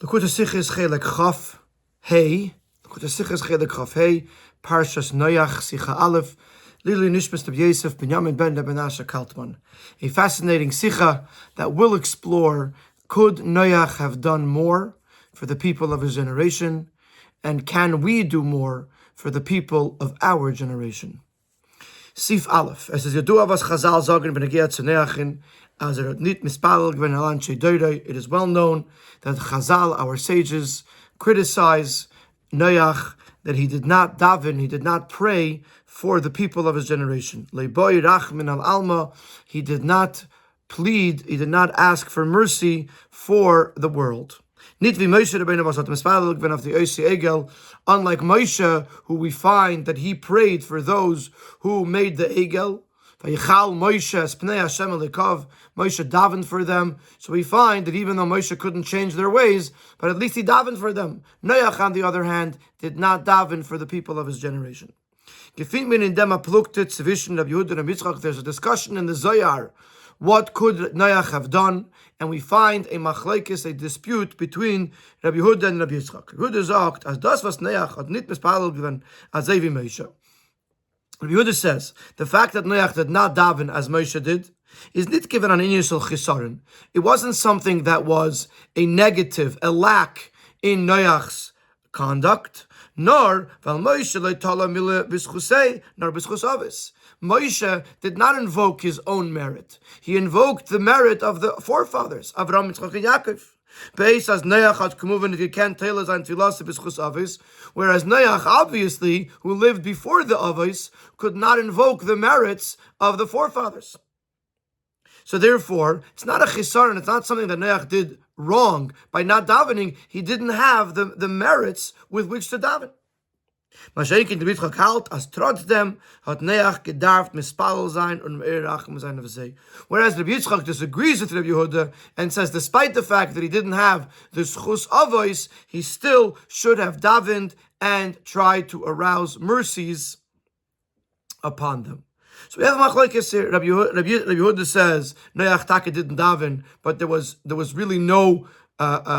L'kutei Sichos Chelek Chaf Hey. L'kutei Sichos Chelek Chaf Hey. Parshas Noach Sicha Aleph. Lili Nishmas Rabbi Yosef Binyamin ben Menashe Kaltman. A fascinating sicha that will explore: could Noach have done more for the people of his generation, and can we do more for the people of our generation? Sif Aleph. Es ist Yadua was Chazal sagen benegiat zu Noachin, as nit mispalel gven alan sheidoidoi. It is well known that Chazal, our sages, criticize Noach that he did not daven, he did not pray for the people of his generation. Leiboy rachmin al alma. He did not plead, he did not ask for mercy for the world. Nit vi Moshe Rabbeinu was at mispalel gven of the oisi egel. Unlike Moshe, who we find that he prayed for those who made the egel. Vayichal Moshe espnei Hashem elikov. Moshe davened for them. So we find that even though Moshe couldn't change their ways, but at least he davened for them. Noach, on the other hand, did not daven for the people of his generation. There's a discussion in the Zohar. What could Noach have done? And we find a machlekes, a dispute between Rabbi Yehuda and Rabbi Yitzchak. Rabbi Yehuda sagt, as das was Noach hat nit mispalel gven as Zevi Moshe. Rabbi Yehuda says, the fact that Noach did not daven as Moshe did is not given an initial chisaron. It wasn't something that was a negative, a lack in Noach's conduct, nor val Moshe leitala mila b'schusei, nor b'schus avis. Moshe did not invoke his own merit. He invoked the merit of the forefathers, Avraham, Yitzchak, and Yaakov. Whereas Noach, obviously, who lived before the Avos, could not invoke the merits of the forefathers. So therefore, it's not a chisaron, it's not something that Noach did wrong. By not davening, he didn't have the merits with which to daven. Whereas Rabbi Yitzchak disagrees with Rabbi Yehuda and says, despite the fact that he didn't have the schus avos, he still should have davened and tried to arouse mercies upon them. So we have a machlokes here. Rabbi Yehuda says Noach Taka didn't daven, but there was really no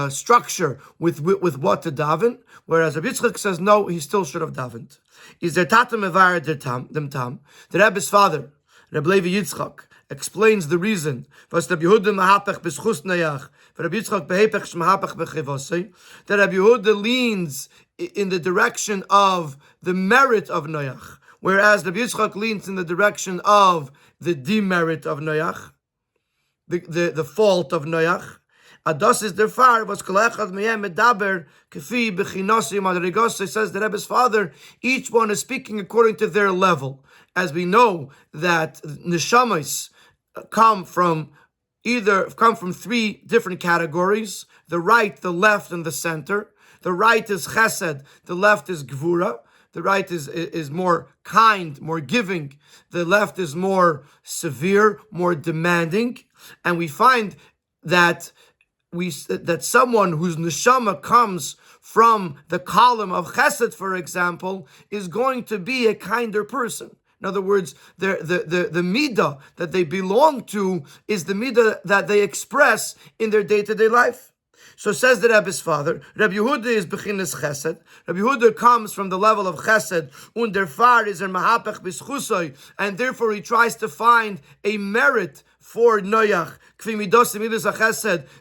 structure with what to daven. Whereas Rabbi Yitzchak says no, he still should have davened. Is there tatam evar dem tam? The Rebbe's father, Rabbi Levi Yitzchak, explains the reason. Was Rabbi Yehuda mahapech b'schus Noach, Rabbi Yitzchak behepech mahapech b'chivosei. That Rabbi Yehuda leans in the direction of the merit of Noach, whereas Rabbi Yitzchak leans in the direction of the demerit of Noach, the fault of Noach. Adas is their far was kolechad meyem medaber kefi b'chinosi madrigos. Says the Rebbe's father, each one is speaking according to their level. As we know that neshamas come from three different categories: the right, the left, and the center. The right is chesed, the left is gvura. The right is more kind, more giving. The left is more severe, more demanding. And we find that someone whose neshama comes from the column of chesed, for example, is going to be a kinder person. In other words, the midah that they belong to is the midah that they express in their day-to-day life. So says the Rebbe's father, Rabbi Yehuda is bechinas chesed. Rabbi Yehuda comes from the level of chesed, und der far is mahapech b'schusoi, and therefore he tries to find a merit for Noach,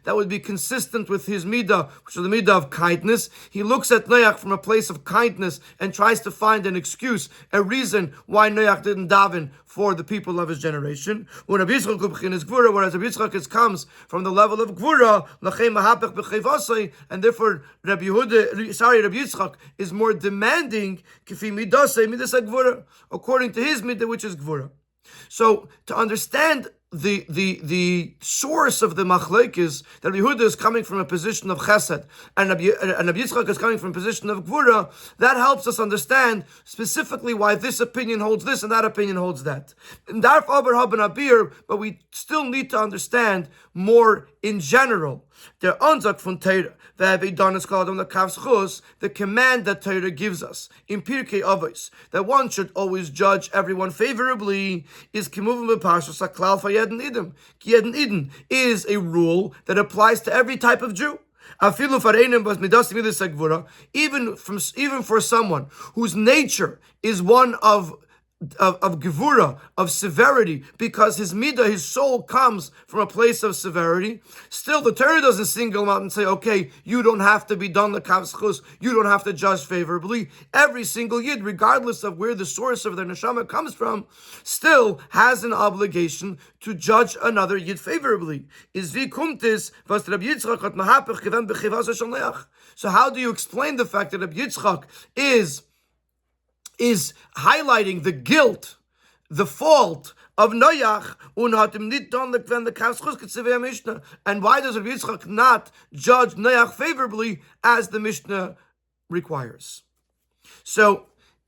that would be consistent with his midah, which is the midah of kindness. He looks at Noach from a place of kindness and tries to find an excuse, a reason why Noach didn't daven for the people of his generation. Whereas Rabbi Yitzchak comes from the level of gvura, and therefore Rabbi Yitzchak is more demanding, according to his midah, which is gvura. So to understand the source of the machlokes, that Rabbi Yehuda is coming from a position of chesed and Rabbi Yitzchak is coming from a position of gvura, that helps us understand specifically why this opinion holds this and that opinion holds that. But we still need to understand more in general. The command that Torah gives us in Pirkei Avos, that one should always judge everyone favorably, is is a rule that applies to every type of Jew. Even for someone whose nature is one of gevura, of severity, because his midah, his soul, comes from a place of severity. Still, the Torah doesn't single him out and say, okay, you don't have to be done the kavschus, you don't have to judge favorably. Every single yid, regardless of where the source of their neshama comes from, still has an obligation to judge another yid favorably. So how do you explain the fact that Rabbi Yitzchak is highlighting the guilt, the fault of Noach, and why does Rabbi Yitzchak not judge Noach favorably as the Mishnah requires? So,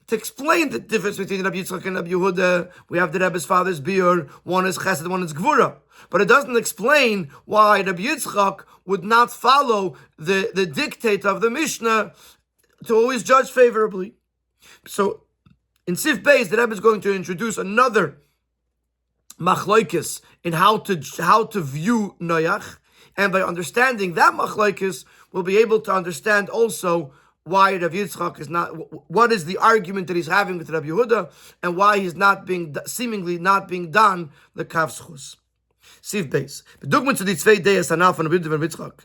to explain the difference between Rabbi Yitzchak and Rabbi Yehuda, we have the Rebbe's father's biur, one is chesed, one is gvura. But it doesn't explain why Rabbi Yitzchak would not follow the dictate of the Mishnah to always judge favorably. So, in Sif Beis, the Rebbe is going to introduce another machlokes in how to view Noach, and by understanding that machlokes, we'll be able to understand also why Rabbi Yitzchak is not. What is the argument that he's having with Rabbi Yehuda, and why he's seemingly not being done the kavschus. Sif Beis.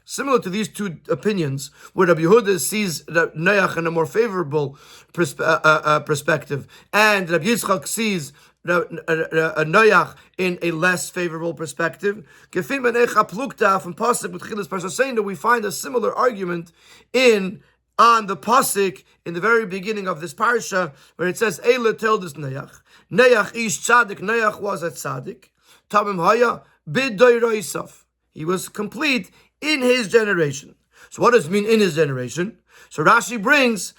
Similar to these two opinions, where Rabbi Yehuda sees Noach in a more favorable perspective, and Rabbi Yitzchak sees Noach in a less favorable perspective. We find a similar argument on the pasuk in the very beginning of this parsha, where it says, Eila told us Noach ish tzaddik, Noach was a tzaddik, Tamim haya b'doyroisav. He was complete in his generation. So what does it mean in his generation? So Rashi brings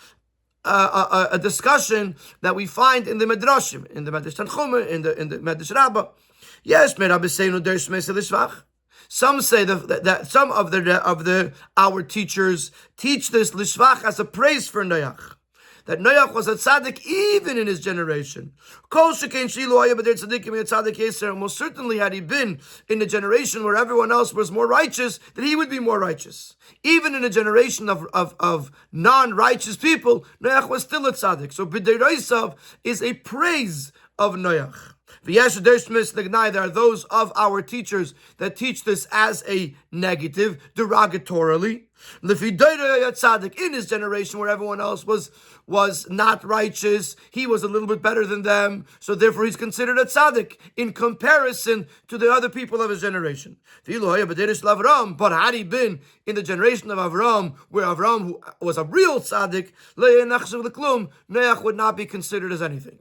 a discussion that we find in the Midrashim, in the Medrash Tanchuma, in the Medrash Rabbah. Yes, some say that some of our teachers teach this lishvach as a praise for Noach, that Noach was a tzaddik even in his generation. Most certainly, had he been in a generation where everyone else was more righteous, that he would be more righteous. Even in a generation of non-righteous people, Noach was still a tzaddik. So b'deraisav is a praise of Noach. There are those of our teachers that teach this as a negative, derogatorily. In his generation, where everyone else was not righteous, he was a little bit better than them, so therefore he's considered a tzaddik in comparison to the other people of his generation. But had he been in the generation of Avram, where Avram was a real tzaddik, Noach would not be considered as anything.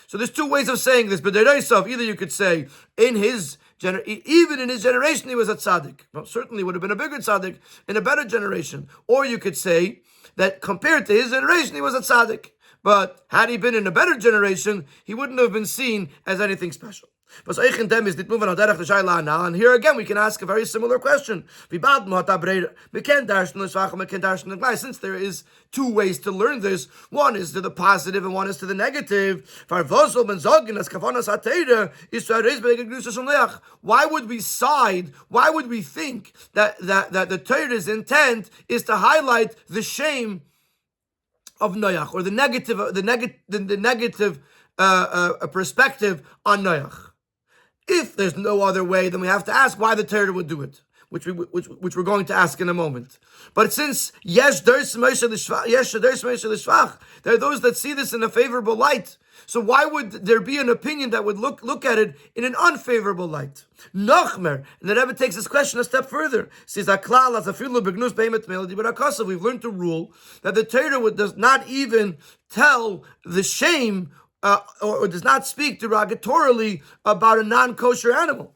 So there's two ways of saying this. But either you could say even in his generation he was a tzaddik. Well, certainly would have been a bigger tzaddik in a better generation. Or you could say that compared to his generation he was a tzaddik. But had he been in a better generation, he wouldn't have been seen as anything special. And here again we can ask a very similar question. Since there is two ways to learn this, one is to the positive and one is to the negative. Why would we side? Why would we think that the Torah's intent is to highlight the shame of Noach, or the negative perspective on Noach? If there's no other way, then we have to ask why the Torah would do it, which we're going to ask in a moment. But since there are those that see this in a favorable light, so why would there be an opinion that would look at it in an unfavorable light? Nochmer, and the Rebbe takes this question a step further. Says we've learned to rule that the Torah does not even tell the shame or does not speak derogatorily about a non-kosher animal.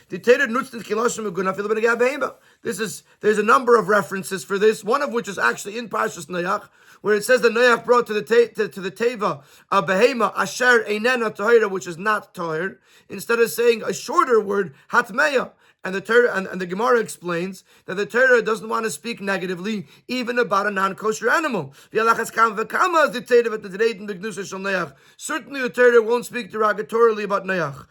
There's a number of references for this, one of which is actually in Parshas Noach, where it says that Noach brought to the teva a behema asher einena tahira, which is not tahir, instead of saying a shorter word, hatmeya. And the Torah and the Gemara explains that the Torah doesn't want to speak negatively even about a non-kosher animal. Certainly the Torah won't speak derogatorily about Noach.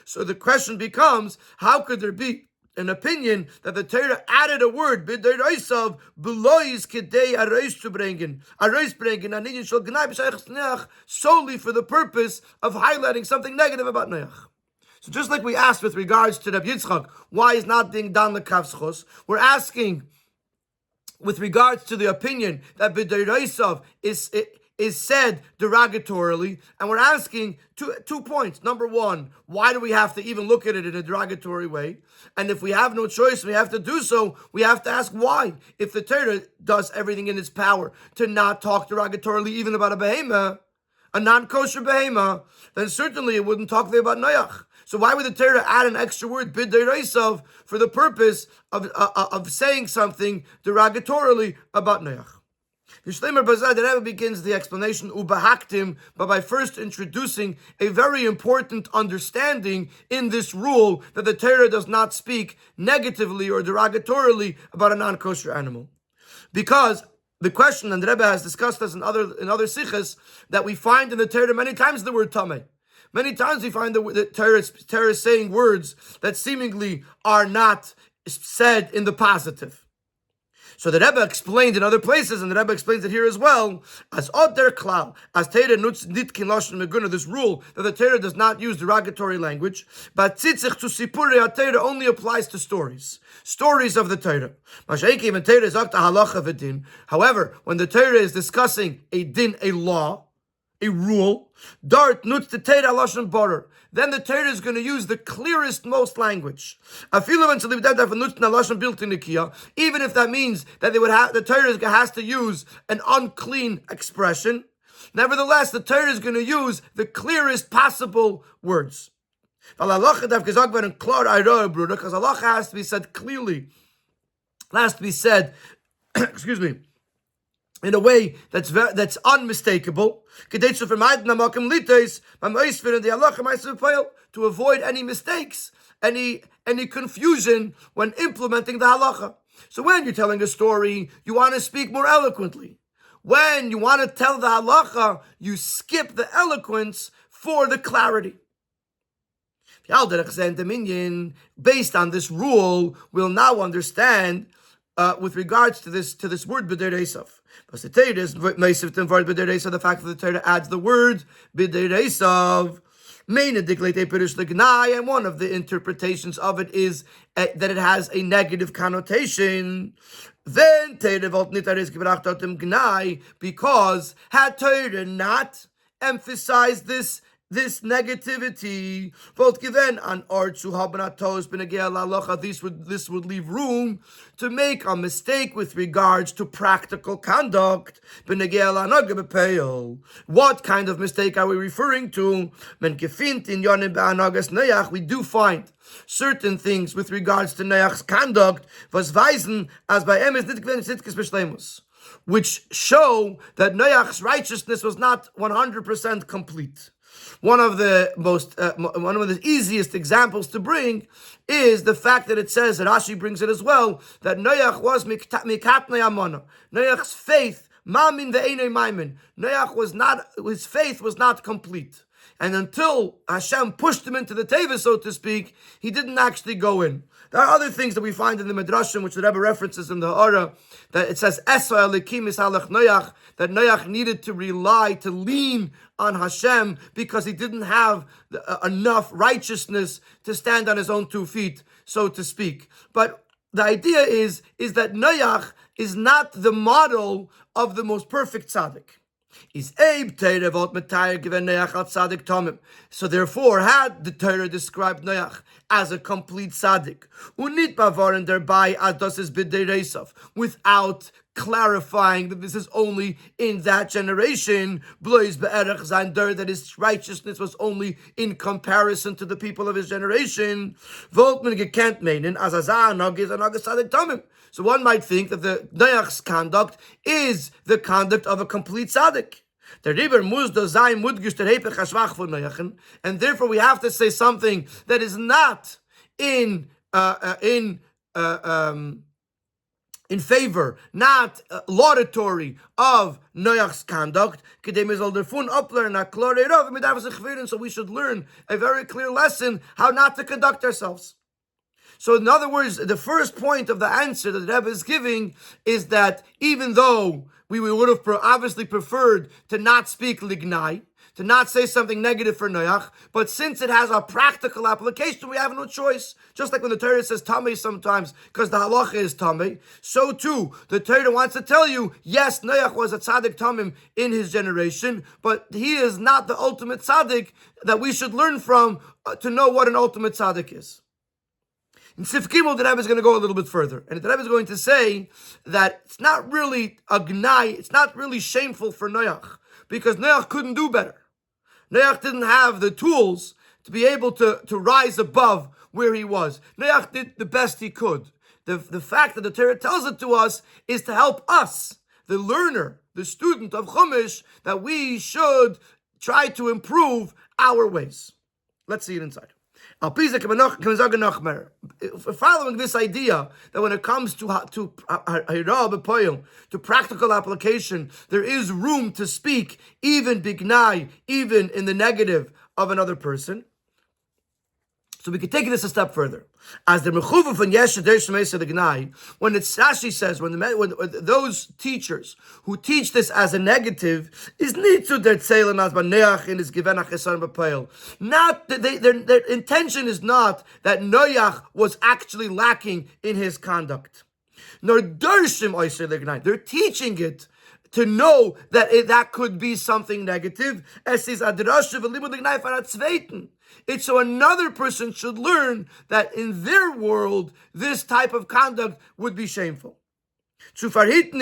So the question becomes, how could there be an opinion that the Torah added a word b'deraisav belois kedei areis to bringen solely for the purpose of highlighting something negative about Noach. So just like we asked with regards to Rabbi Yitzchak, why is not being done the kavschos, we're asking with regards to the opinion that b'deraisav is said derogatorily, and we're asking two points. Number one, why do we have to even look at it in a derogatory way? And if we have no choice, we have to do so, we have to ask why. If the Torah does everything in its power to not talk derogatorily even about a behemah, a non-kosher behemah, then certainly it wouldn't talk there about Noach. So why would the Torah add an extra word, b'deraisav, for the purpose of saying something derogatorily about Noach? The Rebbe begins the explanation ubahaktim, but by first introducing a very important understanding in this rule that the Torah does not speak negatively or derogatorily about a non-kosher animal. Because the question, and the Rebbe has discussed this in other sichas, that we find in the Torah many times the word tameh. Many times we find the Torah saying words that seemingly are not said in the positive. So the Rebbe explained in other places, and the Rebbe explains it here as well, as Oder Klal, as Torah nutz nitkin lashon meguna, this rule that the Torah does not use derogatory language, but tzitzich to sipurei Torah only applies to stories of the Torah. However, when the Torah is discussing a din, a law, a rule, dart nutz the Torah lashon barer, then the Torah is going to use the clearest, most language. Even if that means that the Torah has to use an unclean expression, nevertheless, the Torah is going to use the clearest possible words. Because halacha has to be said clearly. It has to be said, excuse me, in a way that's unmistakable, to avoid any mistakes, any confusion when implementing the halacha. So when you're telling a story, you want to speak more eloquently. When you want to tell the halacha, you skip the eloquence for the clarity. Based on this rule, we'll now understand with regards to this word b'deraisav. The fact that the Torah adds the word b'deraisav, and one of the interpretations of it is that it has a negative connotation. Then because had Torah not emphasized this negativity, this would leave room to make a mistake with regards to practical conduct. What kind of mistake are we referring to? We do find certain things with regards to Noach's conduct, which show that Noach's righteousness was not 100% complete. One of the easiest examples to bring is the fact that it says, that Rashi brings it as well, that Noach was mikatnei amana. Noach's faith, mamin ve'enei maimin. His faith was not complete. And until Hashem pushed him into the teva, so to speak, he didn't actually go in. There are other things that we find in the Midrashim, which the Rebbe references in the Ha'ara, that it says, Esa elikim isalach Noach, that Noach needed to lean on Hashem, because he didn't have enough righteousness to stand on his own 2 feet, so to speak. But the idea is that Noach is not the model of the most perfect tzaddik. So therefore, had the Torah described Noach as a complete tzaddik, without clarifying that this is only in that generation, that his righteousness was only in comparison to the people of his generation. So one might think that the Noach's conduct is the conduct of a complete tzaddik. And therefore we have to say something that is not in favor, not laudatory of Noach's conduct. So we should learn a very clear lesson how not to conduct ourselves. So in other words, the first point of the answer that the Rebbe is giving is that even though we would have obviously preferred to not speak lignai, to not say something negative for Noach, but since it has a practical application, we have no choice. Just like when the Torah says tamei sometimes, because the halacha is tamei, so too, the Torah wants to tell you, yes, Noach was a tzaddik tamim in his generation, but he is not the ultimate tzaddik that we should learn from to know what an ultimate tzaddik is. In Sif Gimel, the Rebbe is going to go a little bit further. And the Rebbe is going to say that it's not really a gnai, it's not really shameful for Noach, because Noach couldn't do better. Noach didn't have the tools to be able to rise above where he was. Noach did the best he could. The fact that the Torah tells it to us is to help us, the learner, the student of Chumash, that we should try to improve our ways. Let's see it inside. Following this idea that when it comes to practical application, there is room to speak even bignai, even in the negative of another person. So we can take this a step further. As the mechuva from Yesha Dersh Meisa the Gnai, when it Sashi says, when those teachers who teach this as a negative, is nitzu der Tzelem as Baneach in his Givenach Esan B'Peil. Not their intention is not that Noach was actually lacking in his conduct. Nor Dershim Oiser the Gnai. They're teaching it to know that that could be something negative. As is Adrashav Limud the Gnai Farat Zweiten. It's so another person should learn that in their world, this type of conduct would be shameful. To protect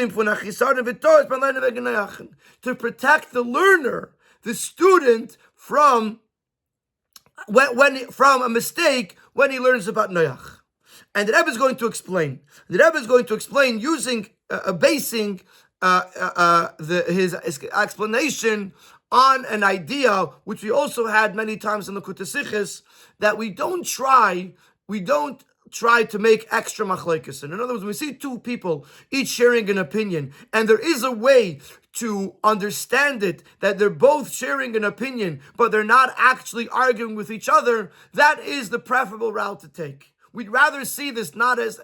the learner, the student, from a mistake when he learns about Noach. And the Rebbe is going to explain. The Rebbe is going to explain using basing his explanation on an idea which we also had many times in the Kutasichis, that we don't try to make extra machlekes. In other words, when we see two people each sharing an opinion, and there is a way to understand it, that they're both sharing an opinion, but they're not actually arguing with each other, that is the preferable route to take. We'd rather see this not as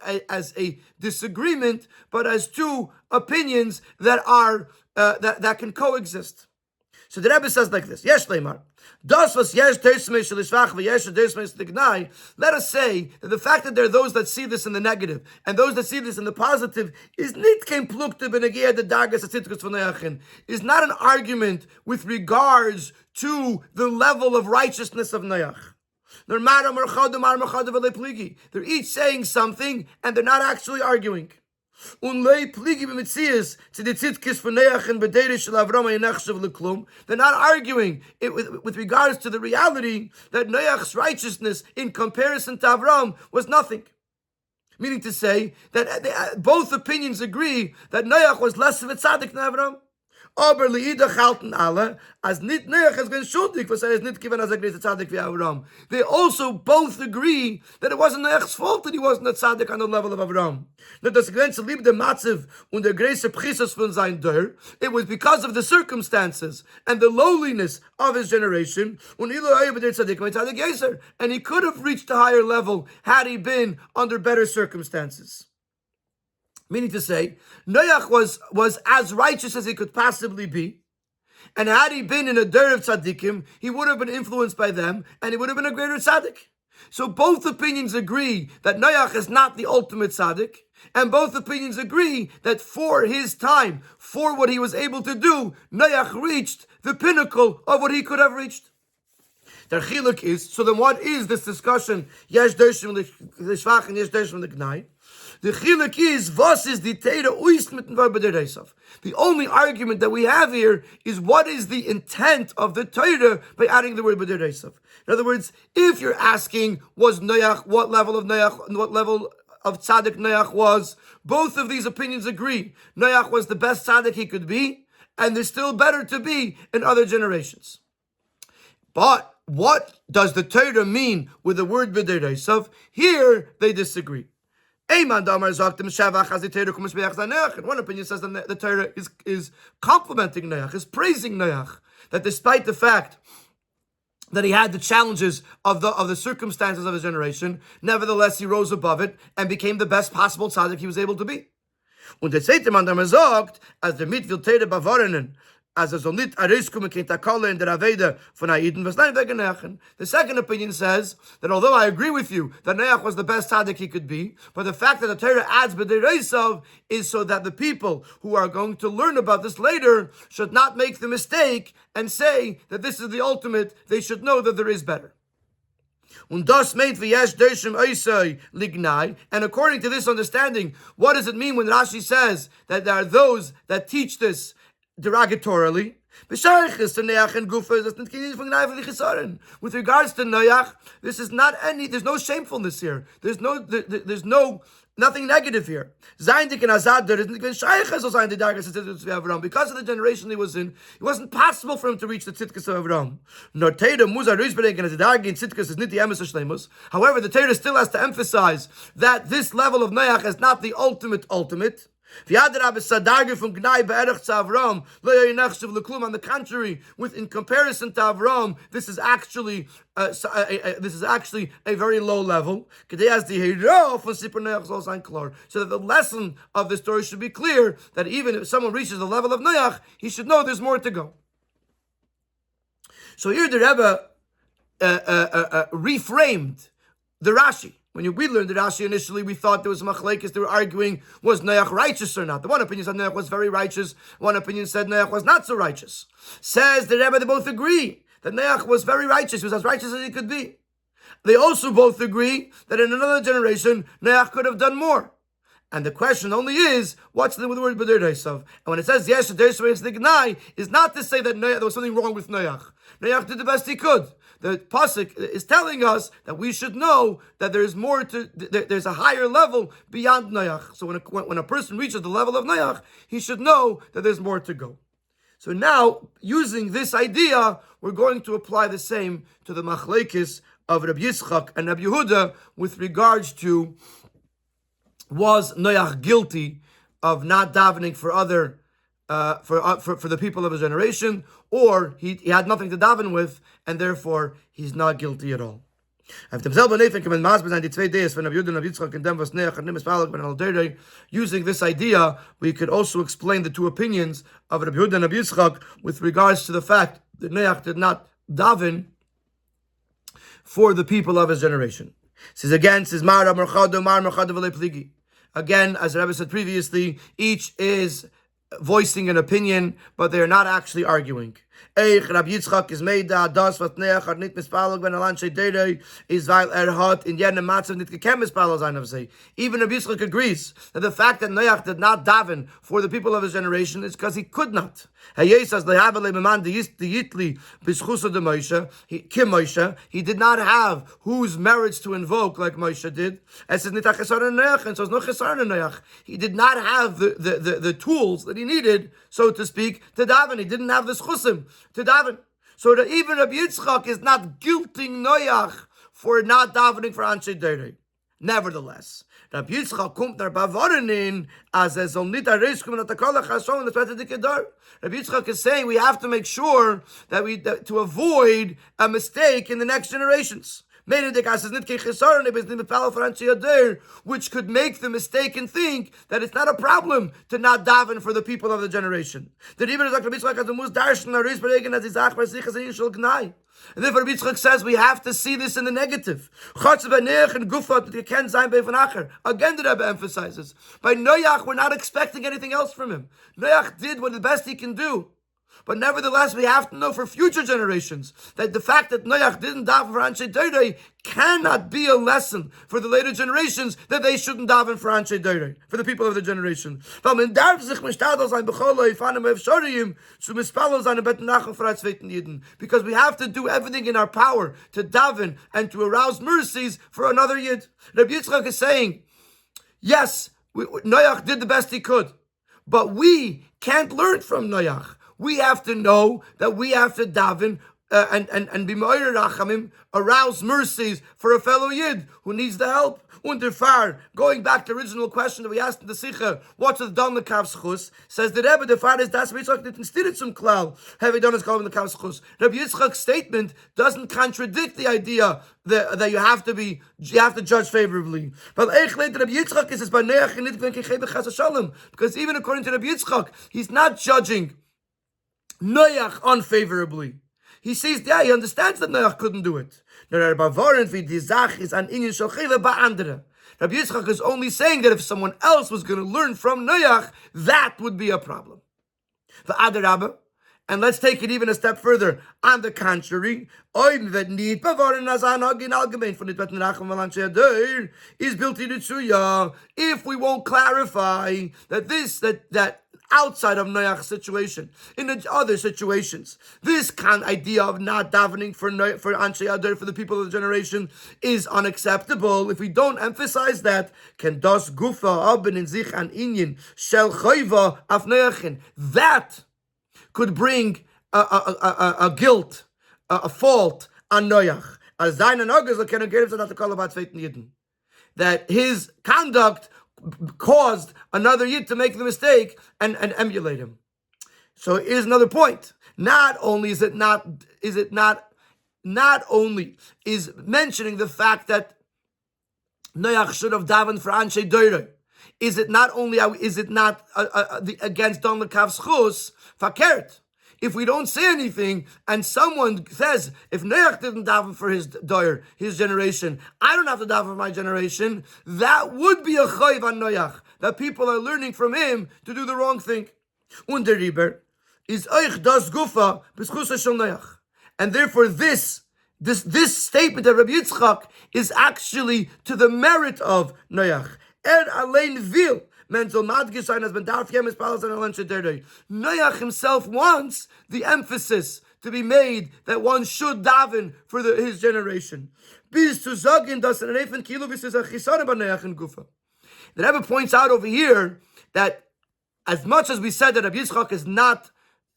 a disagreement, but as two opinions that are that can coexist. So the Rebbe says like this: Yesh leimar, das was yesh tersmei shelishvach v'yesh tersmei stignai. Let us say that the fact that there are those that see this in the negative and those that see this in the positive is nit kein plukte benegia the dargas atzitkus von Noachin, is not an argument with regards to the level of righteousness of Noach. They're each saying something and they're not actually arguing. They're not arguing with regards to the reality that Noach's righteousness in comparison to Avram was nothing. Meaning to say that both opinions agree that Noach was less of a tzaddik than Avram. Aber liidach halten alle, as nit Noach has been schuldig, was is nit given as a great tzaddik wie Avram. They also both agree that it wasn't Noach's fault that he wasn't a tzaddik on the level of Avram. That das ganze lieb der Matzev und der große Prisus von sein Dör, it was because of the circumstances and the lowliness of his generation, und and he could have reached a higher level had he been under better circumstances. Meaning to say, Noach was as righteous as he could possibly be. And had he been in a der of tzaddikim, he would have been influenced by them, and he would have been a greater tzaddik. So both opinions agree that Noach is not the ultimate tzaddik, and both opinions agree that for his time, for what he was able to do, Noach reached the pinnacle of what he could have reached. Der Chelek is, so then what is this discussion? Yesh dershim l'shvach and yesh dershim l'gnai. The Chelek is, was is the Teira uist mit dem Verb der Reisav. The only argument that we have here is what is the intent of the Torah by adding the word b'der Reisav. In other words, if you're asking, was Noach, what level of tzaddik Noach was, both of these opinions agree. Noach was the best tzaddik he could be, and they're still better to be in other generations. But what does the Torah mean with the word b'dereisav? Here they disagree. And one opinion says that the Torah is complimenting Noach, is praising Noach, that despite the fact that he had the challenges of the circumstances of his generation, nevertheless he rose above it and became the best possible tzaddik he was able to be. Und der zweite Mann, der sagt, als der Mitwil Tere bewahrenen, als soll nicht herauskommen, kein Takale in der Aveda von Aiden, was nein wegen Noach. The second opinion says that although I agree with you that Noach was the best tzaddik he could be, but the fact that the Torah adds b'dereisav is so that the people who are going to learn about this later should not make the mistake and say that this is the ultimate. They should know that there is better. And according to this understanding, what does it mean when Rashi says that there are those that teach this derogatorily? With regards to Noach, this is not there's no shamefulness here. There's nothing negative here. Because of the generation he was in, it wasn't possible for him to reach the tzidkas of Avram. However, the Torah still has to emphasize that this level of Noach is not the ultimate. On the contrary, in comparison to Avram, this is actually a very low level. So that the lesson of the story should be clear, that even if someone reaches the level of Noach, he should know there's more to go. So here the Rebbe reframed the Rashi. When we learned the Rashi initially, we thought there was machlekes. They were arguing, was Noach righteous or not? The one opinion said Noach was very righteous. One opinion said Noach was not so righteous. Says the Rebbe, they both agree that Noach was very righteous. He was as righteous as he could be. They also both agree that in another generation, Noach could have done more. And the question only is, what's the word b'dereisav? And when it says yes, the is not to say that there was something wrong with Noach. Noach did the best he could. The pasuk is telling us that we should know that there is more there's a higher level beyond Noach. So when a person reaches the level of Noach, he should know that there's more to go. So now, using this idea, we're going to apply the same to the machlekes of Rabbi Yitzchak and Rabbi Yehuda with regards to, was Noach guilty of not davening for other for the people of his generation, or he had nothing to daven with, and therefore he's not guilty at all. Using this idea, we could also explain the two opinions of Rabbi Yehuda and Rabbi Yitzchak with regards to the fact that Noach did not daven for the people of his generation. Again, as the Rebbe said previously, each is voicing an opinion, but they are not actually arguing. Rabbi Yitzchak is made das was Noach hat nicht mispalog wenn Alan Shedere is weil hat in jenem Matzav nicht gekannt mispalog sein of say. Even Rabbi Yitzchak agrees that the fact that Noach did not daven for the people of his generation is because he could not. He did not have whose merits to invoke like Moshe did. He did not have the tools that he needed, so to speak, to daven. He didn't have the schusim to daven. So that even Rabbi Yitzchak is not guilting Noach for not davening for Anshe Derei. Nevertheless, Rabbi Yitzchak kommt nach Bavarenin as soll nicht herauskommen at the Kolach Hashon the Tzvete Dikedar. Rabbi Yitzchak is saying we have to make sure that to avoid a mistake in the next generations. Which could make the mistake and think that it's not a problem to not daven for the people of the generation. And therefore Rabbi Yitzchak says we have to see this in the negative. Again, the Rebbe emphasizes, by Noach we're not expecting anything else from him. Noach did what the best he can do. But nevertheless, we have to know for future generations that the fact that Noach didn't daven for Anshe Derei cannot be a lesson for the later generations that they shouldn't daven for Anshe Derei, for the people of the generation. Because we have to do everything in our power to daven and to arouse mercies for another Yid. Rabbi Yitzchak is saying, yes, Noach did the best he could, but we can't learn from Noach. we have to know that we have to daven and be mo'ir rachamim, arouse mercies for a fellow Yid who needs the help. Underfar, going back to the original question that we asked in the Sikha, what's the don the kav schus? Says the Rebbe, the far is das Yitzchak didn't steal it some klal. Have we done his kav the kav schus? Rabbi Yitzchak's statement doesn't contradict the idea that you have to judge favorably. But Rabbi Yitzchak is by Noach, because even according to Rabbi Yitzchak, he's not judging Noach unfavorably. He says, yeah, he understands that Noach couldn't do it. Rabbi Yitzchak is only saying that if someone else was going to learn from Noach, that would be a problem. And let's take it even a step further. On the contrary, if we won't clarify that outside of Noach's situation, in the other situations, this kind of idea of not davening for Anshe Adar, for the people of the generation, is unacceptable. If we don't emphasize that, can das gufa aben in sich an inyan shel chayva af Noachin, that could bring a guilt, a fault on Noach. As zayin anogas can get him to call about faith in that his conduct caused another Yid to make the mistake and emulate him. So here's another point. Not only is mentioning the fact that Noach should have davened for Anshe Doire. Is it not against Don Lekav Schus Fakert? If we don't say anything and someone says, if Noach didn't daven for his doyer, his generation, I don't have to daven for my generation, that would be a chayv on Noach, that people are learning from him to do the wrong thing. Underriber is euch das gufa b'schus shel Noach. And therefore this statement of Rabbi Yitzchak is actually to the merit of Noach. Alein vil. Noach himself wants the emphasis to be made that one should daven for his generation. The Rebbe points out over here that as much as we said that Rabbi Yitzchak is not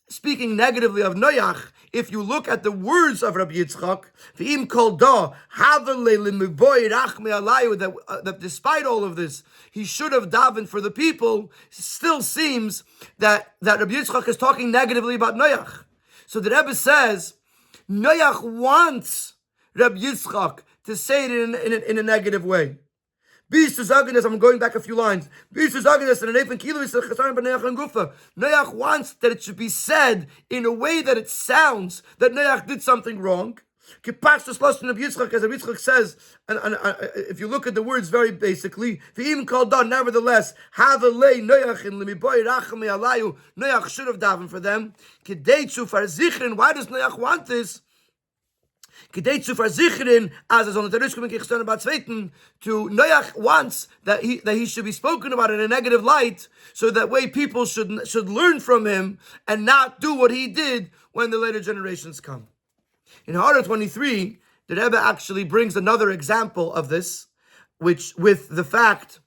speaking negatively of Noach, if you look at the words of Rabbi Yitzchak, that despite all of this, he should have davened for the people, still seems that Rabbi Yitzchak is talking negatively about Noach. So the Rebbe says, Noach wants Rabbi Yitzchak to say it in a negative way. I'm going back a few lines. Noach wants that it should be said in a way that it sounds that Noach did something wrong. As Yitzchak says, and if you look at the words very basically, nevertheless, Noach should have davened for them. Why does Noach want this? To Noach wants that he should be spoken about in a negative light, so that way people should learn from him and not do what he did when the later generations come. In Hara 23, the Rebbe actually brings another example of this, which with the fact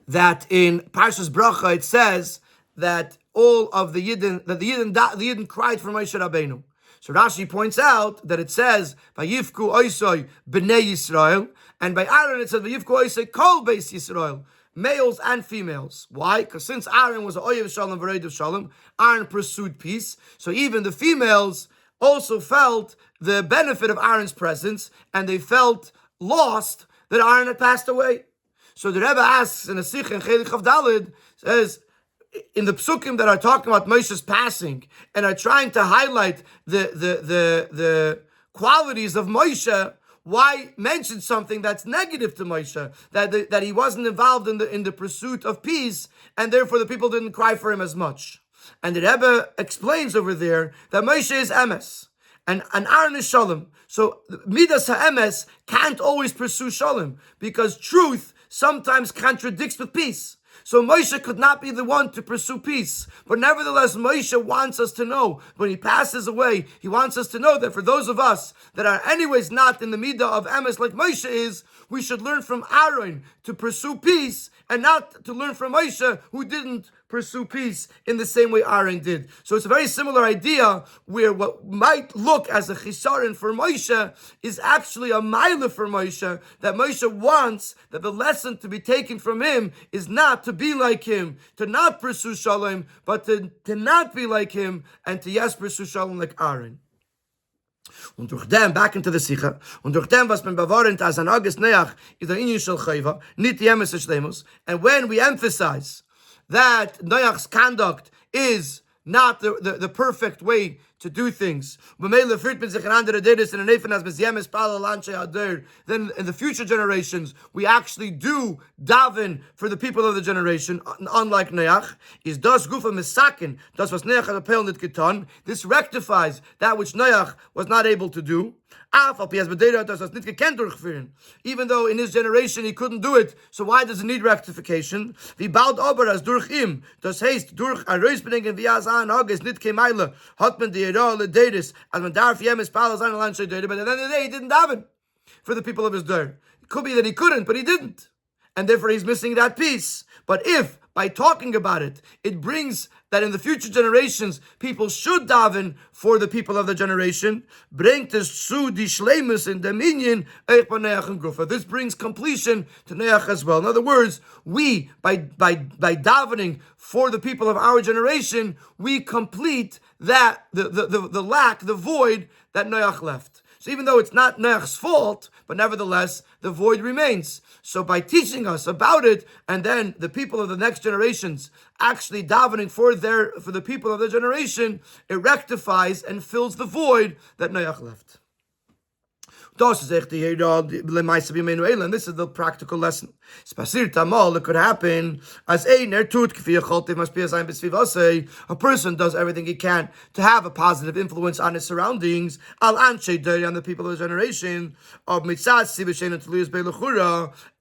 that in Parshas Bracha it says that all of the Yidden cried for Moshe Rabbeinu. So Rashi points out that it says Vayifku Oisoi Bnei Yisrael, and by Aaron it says Vayifku Oisoi Kol Beis Yisrael, males and females. Why? Because since Aaron was an Oyev Shalom V'Reidav Shalom, Aaron pursued peace. So even the females also felt the benefit of Aaron's presence, and they felt lost that Aaron had passed away. So the Rebbe asks in a Sikh in Chelek Chav Daled, says, in the psukim that are talking about Moshe's passing and are trying to highlight the qualities of Moshe, why mention something that's negative to Moshe, that he wasn't involved in the pursuit of peace, and therefore the people didn't cry for him as much? And the Rebbe explains over there that Moshe is emes and Aaron is shalom. So midas ha'emes can't always pursue shalom, because truth sometimes contradicts with peace. So Moshe could not be the one to pursue peace. But nevertheless, Moshe wants us to know, when he passes away, he wants us to know that for those of us that are anyways not in the midah of emes like Moshe is, we should learn from Aaron to pursue peace, and not to learn from Moshe, who didn't pursue peace in the same way Aaron did. So it's a very similar idea where what might look as a chisaron for Moshe is actually a mila for Moshe, that Moshe wants that the lesson to be taken from him is not to be like him, to not pursue shalom, but to not be like him, and to yes, pursue shalom like Aaron. Und durch dem, back into the Sicha, und durch dem, was man bewahrend als an August Noach, is der Inyan Shel Chayva, nit Yemes Shlemus, and when we emphasize that Noach's conduct is not the perfect way to do things, then in the future generations, we actually do daven for the people of the generation, unlike Noach. Is das gufa misakin, das was Noach had apel nit getan. This rectifies that which Noach was not able to do. Even though in his generation he couldn't do it, so why does it need rectification? Wie bald aber as durch ihm, das heißt durch a Reisbringen wie as an August nit kemeile, hat man die Erole Dedes, as man darf yemes Paulus an Land Shedede, but at the end of the day he didn't daven for the people of his day. It could be that he couldn't, but he didn't. And therefore he's missing that piece. But if, by talking about it, it brings that in the future generations, people should daven for the people of the generation, bringt es zu die Schleimus in dominion, this brings completion to Noach as well. In other words, we, by davening for the people of our generation, we complete that, the lack, the void that Noach left. So even though it's not Noach's fault, but nevertheless, the void remains. So by teaching us about it, and then the people of the next generations actually davening for the people of their generation, it rectifies and fills the void that Noach left. And this is the practical lesson. It could happen as a person does everything he can to have a positive influence on his surroundings, on the people of his generation,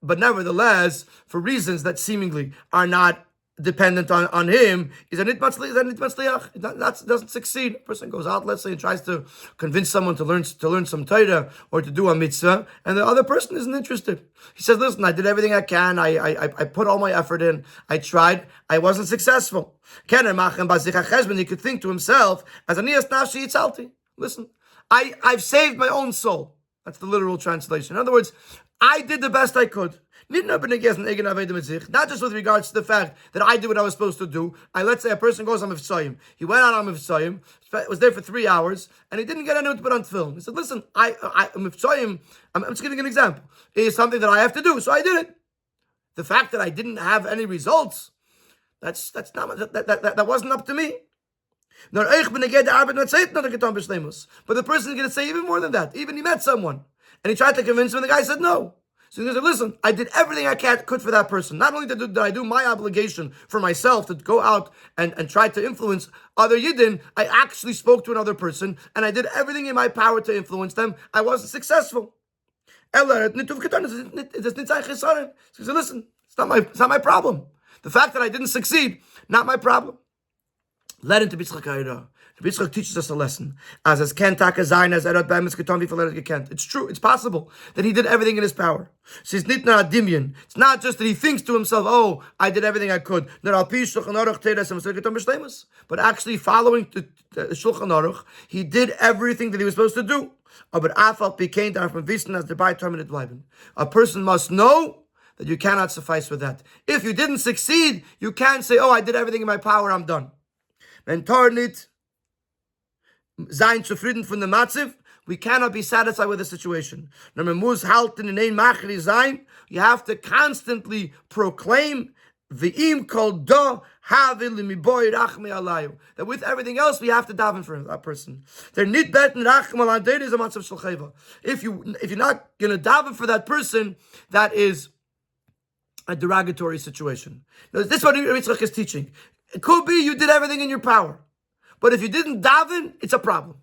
but nevertheless, for reasons that seemingly are not dependent on him, is a that doesn't succeed. A person goes out, let's say, and tries to convince someone to learn some Torah or to do a mitzvah, and the other person isn't interested. He says, listen, I did everything I can, I put all my effort in, I tried, I wasn't successful. He could think to himself, as listen, I've saved my own soul. That's the literal translation. In other words, I did the best I could. Not just with regards to the fact that I did what I was supposed to do. Let's say a person goes on Mivtzayim. He went out on Mivtzayim, was there for 3 hours, and he didn't get anyone to put on film. He said, listen, Mivtzayim, I'm just giving an example, is something that I have to do, so I did it. The fact that I didn't have any results, that wasn't up to me. But the person is going to say even more than that. Even he met someone, and he tried to convince him, and the guy said no. So he said, listen, I did everything I could for that person. Not only did I do my obligation for myself to go out and try to influence other Yidden, I actually spoke to another person, and I did everything in my power to influence them. I wasn't successful. He said, listen, it's not my problem. The fact that I didn't succeed, not my problem. Led into Bitzchak Ha'ira. Bitzchak teaches us a lesson. It's true, it's possible that he did everything in his power. It's not just that he thinks to himself, oh, I did everything I could. But actually following the Shulchan Aruch, he did everything that he was supposed to do. A person must know that you cannot suffice with that. If you didn't succeed, you can't say, oh, I did everything in my power, I'm done. Sein zufrieden von der Matziv, we cannot be satisfied with the situation. You have to constantly proclaim that with everything else we have to daven for that person. If you're not going to daven for that person, that is a derogatory situation. Now, this is what Yitzchak is teaching. It could be you did everything in your power. But if you didn't daven, it's a problem.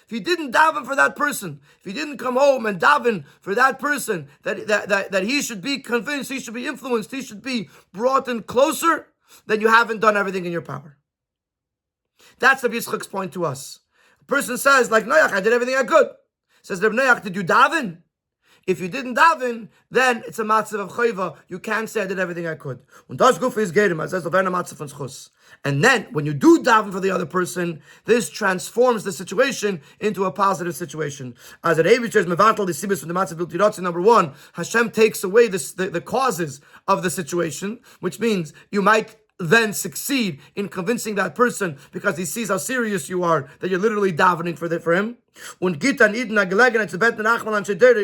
If you didn't daven for that person, if you didn't come home and daven for that person, that he should be convinced, he should be influenced, he should be brought in closer, then you haven't done everything in your power. That's Rabbi Yitzchak's point to us. A person says, like Noach, I did everything I could. Says Rabbi Noach, did you daven? If you didn't daven, then it's a matzav of chayva. You can't say I did everything I could. Und das Gufa is gerim, as says the Verna matzav von schus. And then, when you do daven for the other person, this transforms the situation into a positive situation. As at Eivich says, mevatel the sibis from the matzav biltirotzi, number one, Hashem takes away the causes of the situation, which means you might then succeed in convincing that person because he sees how serious you are, that you're literally davening for him.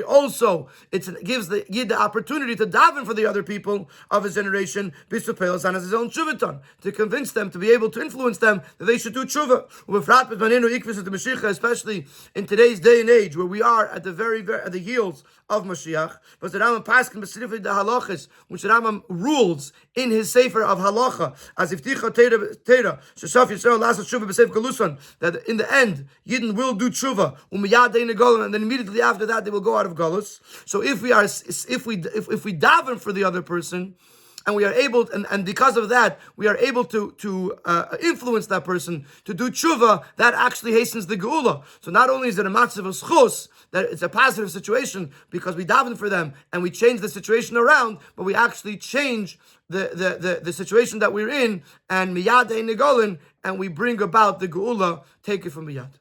Also, it gives the Yid the opportunity to daven for the other people of his generation, his own to convince them, to be able to influence them that they should do tshuva. Especially in today's day and age, where we are at the heels of Mashiach, but the Rambam paskin specifically the halachas, which the Rambam rules in his sefer of halacha, as if ticha teira shesaf yisrael lasas tshuva b'seif galusan, that in the end Yidden will do tshuva. And then immediately after that they will go out of galus. So if we daven for the other person, and we are able, and because of that, we are able to influence that person to do tshuva, that actually hastens the geula. So not only is it a matzav of schus, that it's a positive situation because we daven for them and we change the situation around, but we actually change the situation that we're in, and miyad ein negolin, and we bring about the geula, take it from miyad.